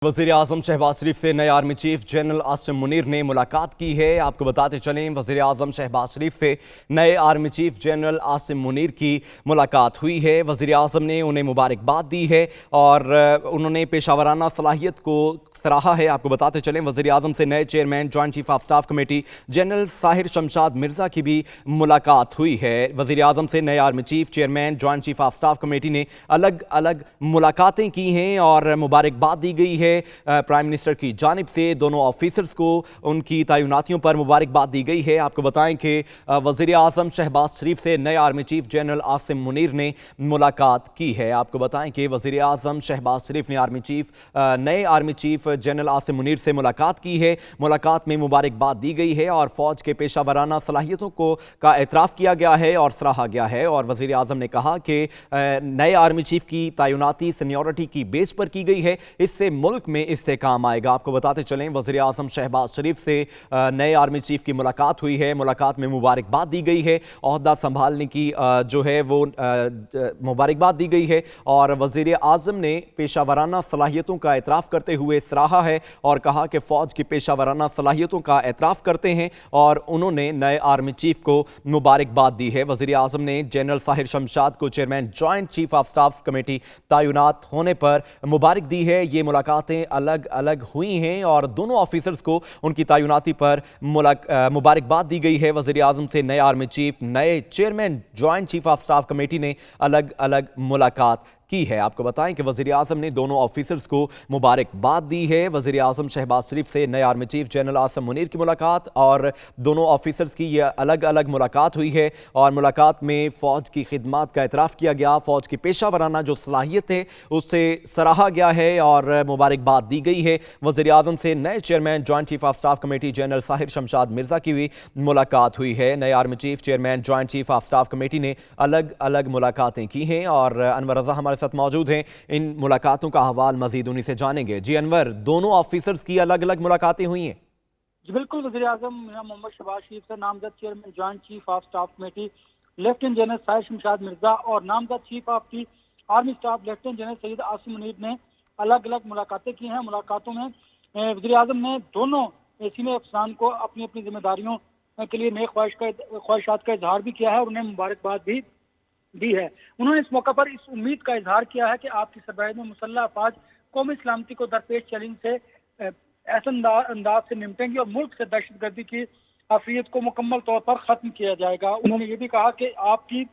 वज़ीर-ए-आज़म शहबाज शरीफ से नए army chief general Asim Munir ने मुलाकात की है। आपको बताते चलें, वज़ीर-ए-आज़म शहबाज शरीफ से नए army chief general Asim Munir की मुलाकात हुई है। वज़ीर-ए-आज़म ने उन्हें मुबारकबाद दी है और उन्होंने पेशावराना सलाहियत को सराहा है। आपको बताते चलें, वज़ीर-ए-आज़म से नए chairman joint chief of staff committee general Sahir Shamshad Mirza की भी मुलाकात हुई है। वज़ीर-ए-आज़म से नए army chief chairman joint chief of staff committee ने अलग अलग मुलाकातें की हैं और मुबारकबाद दी गई है। प्राइम मिनिस्टर की जानिब से दोनों ऑफिसर्स को उनकी तैनातियों पर मुबारकबाद दी गई है। आपको बताएं कि वज़ीर-ए-आज़म शहबाज शरीफ से नए army chief general Asim Munir ने मुलाकात की है। आपको बताएं कि वज़ीर-ए-आज़म शहबाज शरीफ ने नए army chief general Asim Munir से मुलाकात की है। मुलाकात में मुबारकबाद दी गई है और फौज के पेशावराना सलाहियतों का एतराफ़ किया गया है और सराहा गया है। और वज़ीर-ए-आज़म ने कहा कि नए आर्मी चीफ की तैनाती सीनियरिटी की बेस पर की गई है, इससे मुल्क में इससे काम आएगा। आपको बताते चलें, वज़ीर-ए-आज़म शहबाज शरीफ से नए आर्मी चीफ की मुलाकात हुई है। मुलाकात में मुबारकबाद दी गई है, ओहदा संभालने की जो है वो मुबारकबाद दी गई है और वज़ीर-ए-आज़म ने पेशावराना सलाहियतों का एतराफ़ करते हुए सराहा है और कहा कि फ़ौज की पेशावराना सलाहियतों का एतराफ़ करते हैं और उन्होंने नए आर्मी चीफ को मुबारकबाद दी है। वज़ीर-ए-आज़म ने जनरल साहिर शमशाद को chairman joint chief of staff committee तैनात होने पर मुबारक दी है। ये मुलाकातें अलग अलग हुई हैं और दोनों ऑफिसर्स को उनकी तैनाती पर मुबारकबाद दी गई है। वज़ीर-ए-आज़म से नए आर्मी चीफ, नए chairman joint chief of staff committee ने अलग अलग मुलाकात की है। आपको बताएं कि वज़ीर-ए-आज़म ने दोनों ऑफिसर्स को मुबारकबाद दी है। वज़ीर-ए-आज़म शहबाज शरीफ से नए army chief general Asim Munir की मुलाकात और दोनों ऑफिसर्स की यह अलग अलग मुलाकात हुई है और मुलाकात में फ़ौज की खिदमत का एतराफ़ किया गया, फ़ौज की पेशा वराना जो सलाहियत है उससे सराहा गया है और मुबारकबाद दी गई है। वज़ीर-ए-आज़म से नए chairman joint chief of staff committee general Sahir Shamshad Mirza की भी मुलाकात हुई है। नए army chief chairman joint chief of staff committee ने अलग अलग मुलाकातें की हैं और अनवर रज़ा हमारे साथ मौजूद हैं। इन मुलाकातों का हवाल मजीद उन्हीं से जानेंगे। जी अनवर, दोनों ऑफिसर्स की अलग अलग मुलाकातें हुई हैं? जी बिल्कुल, वज़ीर-ए-आज़म मोहम्मद शहबाज शरीफ से नामजद chairman joint chief of staff committee lieutenant general Sahir Shamshad Mirza और नामजद chief of the army staff lieutenant general Syed Asim Munir ने अलग अलग मुलाकातें की हैं। मुलाकातों में वज़ीर-ए-आज़म ने दोनों सीनियर अफसरान को अपनी अपनी जिम्मेदारियों के लिए नए ख्वाहिशात का इजहार भी किया है और उन्हें मुबारकबाद भी दी है। उन्होंने इस मौका पर इस उम्मीद का इजहार किया है कि आपकी सरबराही में मुसल्लह अफवाज कौमी सलामती को दरपेश चैलेंज से ऐसे अंदाज से निपटेंगी और मुल्क से दहशतगर्दी की आफियत को मुकम्मल तौर पर खत्म किया जाएगा। उन्होंने ये भी कहा कि आपकी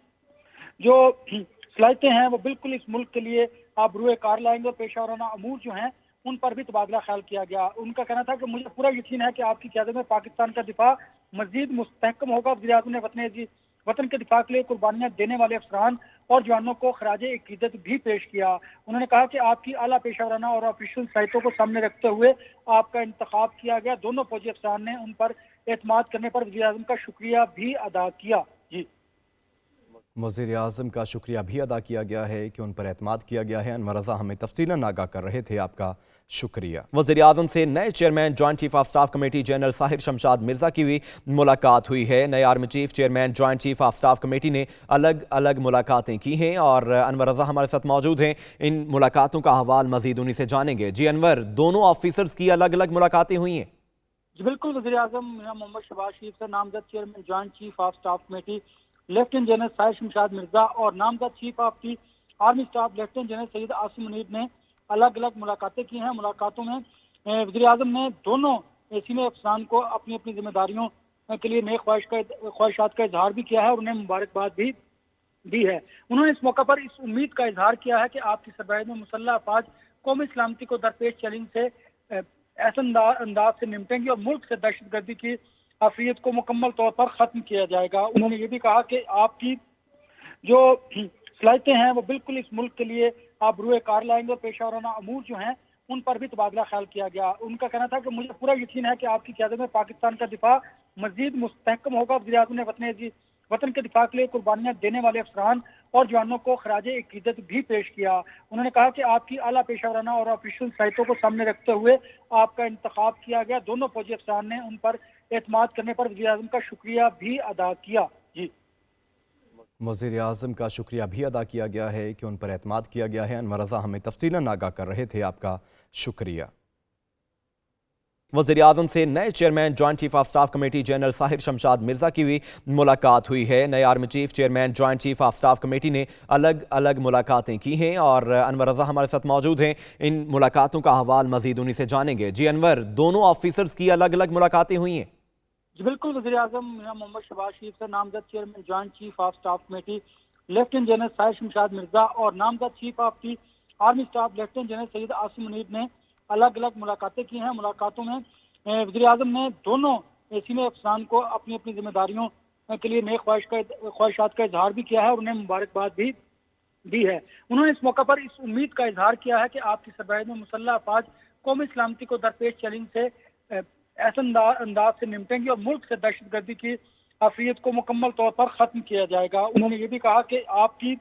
जो सलाहियतें हैं वो बिल्कुल इस मुल्क के लिए आप रूए कार लाएंगे और पेशावराना अमूर जो हैं उन पर भी तबादला ख्याल किया गया। उनका कहना था कि मुझे पूरा यकीन है कि आपकी क़यादत में पाकिस्तान का दिफा मजीद मुस्तहकम होगा। वज़ीर-ए-आज़म ने वतन के दिफा के लिए कुर्बानियां देने वाले अफसरान और जवानों को खराजे अकीदत भी पेश किया। उन्होंने कहा कि आपकी आला पेशावराना और ऑफिशियल साइटों को सामने रखते हुए आपका इंतखाब किया गया। दोनों फौजी अफसरान ने उन पर एतमाद करने पर वज़ीर-ए-आज़म का शुक्रिया भी अदा किया। जी, वज़ीर-ए-आज़म का शुक्रिया भी अदा किया गया है कि उन पर एतमाद किया गया है। अनवर रज़ा हमें तफ़सीलन आगाह कर रहे थे, आपका शुक्रिया। वज़ीर-ए-आज़म से नए chairman joint chief of staff committee general Sahir Shamshad Mirza की भी मुलाकात हुई है। नए army chief chairman joint chief of staff committee ने अलग अलग मुलाकातें की हैं और अनवर रज़ा हमारे साथ मौजूद हैं। इन मुलाकातों का हवाल मजीद उन्हीं से जानेंगे। जी अनवर, दोनों ऑफिसर्स की अलग अलग मुलाकातें हुई हैं? जी बिल्कुल, वज़ीर-ए-आज़म मोहम्मद शहबाज शरीफ से नामजद chairman joint chief of staff committee lieutenant general Sahir Shamshad Mirza और नामजद chief of the army staff lieutenant general Syed Asim Munir ने अलग अलग मुलाकातें की हैं। मुलाकातों में वज़ीर-ए-आज़म ने दोनों सीनियर अफसरान को अपनी अपनी जिम्मेदारियों के लिए नए ख्वाहिशात का इजहार भी किया है और उन्हें मुबारकबाद भी दी है। उन्होंने इस मौका पर इस उम्मीद का इजहार किया है कि आपकी सरबराही में मुसल्लह अफवाज कौमी सलामती को दरपेश चैलेंज से ऐसे अंदाज से निपटेंगी और मुल्क से दहशतगर्दी की आफियत को मुकम्मल तौर पर खत्म किया जाएगा। उन्होंने ये भी कहा कि आपकी जो सलाहियतें हैं वो बिल्कुल इस मुल्क के लिए आप रूए कार लाएंगे और पेशावराना अमूर जो हैं उन पर भी तबादला ख्याल किया गया। उनका कहना था कि मुझे पूरा यकीन है कि आपकी क़यादत में पाकिस्तान का दिफा मजीद मुस्तहकम होगा। वज़ीर-ए-आज़म ने वतन के दिफा के लिए कुर्बानियां देने वाले अफसरान और जवानों को खराजे अकीदत भी पेश किया। उन्होंने कहा कि आपकी आला पेशावराना और ऑफिशियल साइटों को सामने रखते हुए आपका इंतखाब किया गया। दोनों फौजी अफसरान ने उन पर एतमाद करने पर वज़ीर-ए-आज़म का शुक्रिया भी अदा किया। जी, वज़ीर-ए-आज़म का शुक्रिया भी अदा किया गया है कि उन पर एतमाद किया गया है। अनवर रज़ा हमें तफ़सीलन आगाह कर रहे थे, आपका शुक्रिया। वज़ीर आज़म से नए chairman joint chief of staff committee general Sahir Shamshad Mirza की भी मुलाकात हुई है। नए army chief chairman joint chief of staff committee ने अलग अलग मुलाकातें की हैं और अनवर रज़ा हमारे साथ मौजूद हैं। इन मुलाकातों का अहवाल मज़ीद उन्हीं से जानेंगे। जी अनवर, दोनों ऑफिसर्स की अलग अलग मुलाकातें हुई हैं? जी बिल्कुल, वज़ीर आज़म मोहम्मद शहबाज शरीफ से नामजद chairman joint chief of staff committee lieutenant general Sahir Shamshad Mirza और नामजद chief of the army staff lieutenant general Syed Asim Munir ने अलग अलग मुलाकातें की हैं। मुलाकातों में वज़ीर आज़म ने दोनों सीनियर अफसरान को अपनी अपनी जिम्मेदारियों के लिए नए ख्वाहिशात का इजहार भी किया है और उन्हें मुबारकबाद भी दी है। उन्होंने इस मौका पर इस उम्मीद का इजहार किया है कि आपकी सरबराही में मुसल्लह अफवाज कौमी सलामती को दरपेश चैलेंज से ऐसे अंदाज से निपटेंगे और मुल्क से दहशतगर्दी की अफरियत को मुकम्मल तौर पर खत्म किया जाएगा। उन्होंने ये भी कहा कि आपकी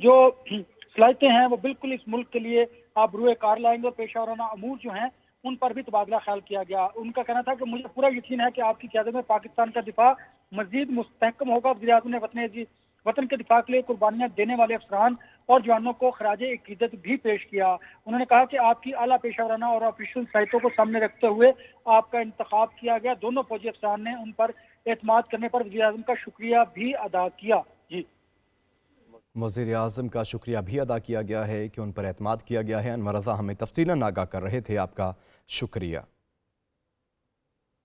जो सलाहियतें हैं वो बिल्कुल इस मुल्क के लिए आप रूए कार लाएंगे और पेशा वराना अमूर जो हैं उन पर भी तबादला ख्याल किया गया। उनका कहना था कि मुझे पूरा यकीन है कि आपकी क़यादत में पाकिस्तान का दिफा मजीद मुस्तहकम होगा। वज़ीर आज़म ने वतन के दिफा के लिए कुर्बानियां देने वाले अफसरान और जवानों को खराज अकीदत भी पेश किया। उन्होंने कहा कि आपकी आला पेशा वराना और ऑफिशियल सलाहियतों को सामने रखते हुए आपका इंतखाब किया गया। दोनों फौजी अफसरान ने उन पर एतमाद करने पर वज़ीर आज़म का शुक्रिया भी अदा किया। जी, वज़ीर आज़म का शुक्रिया भी अदा किया गया है कि उन पर एतमाद किया गया है। अनवर रज़ा हमें तफ़सीलन आगाह कर रहे थे, आपका शुक्रिया।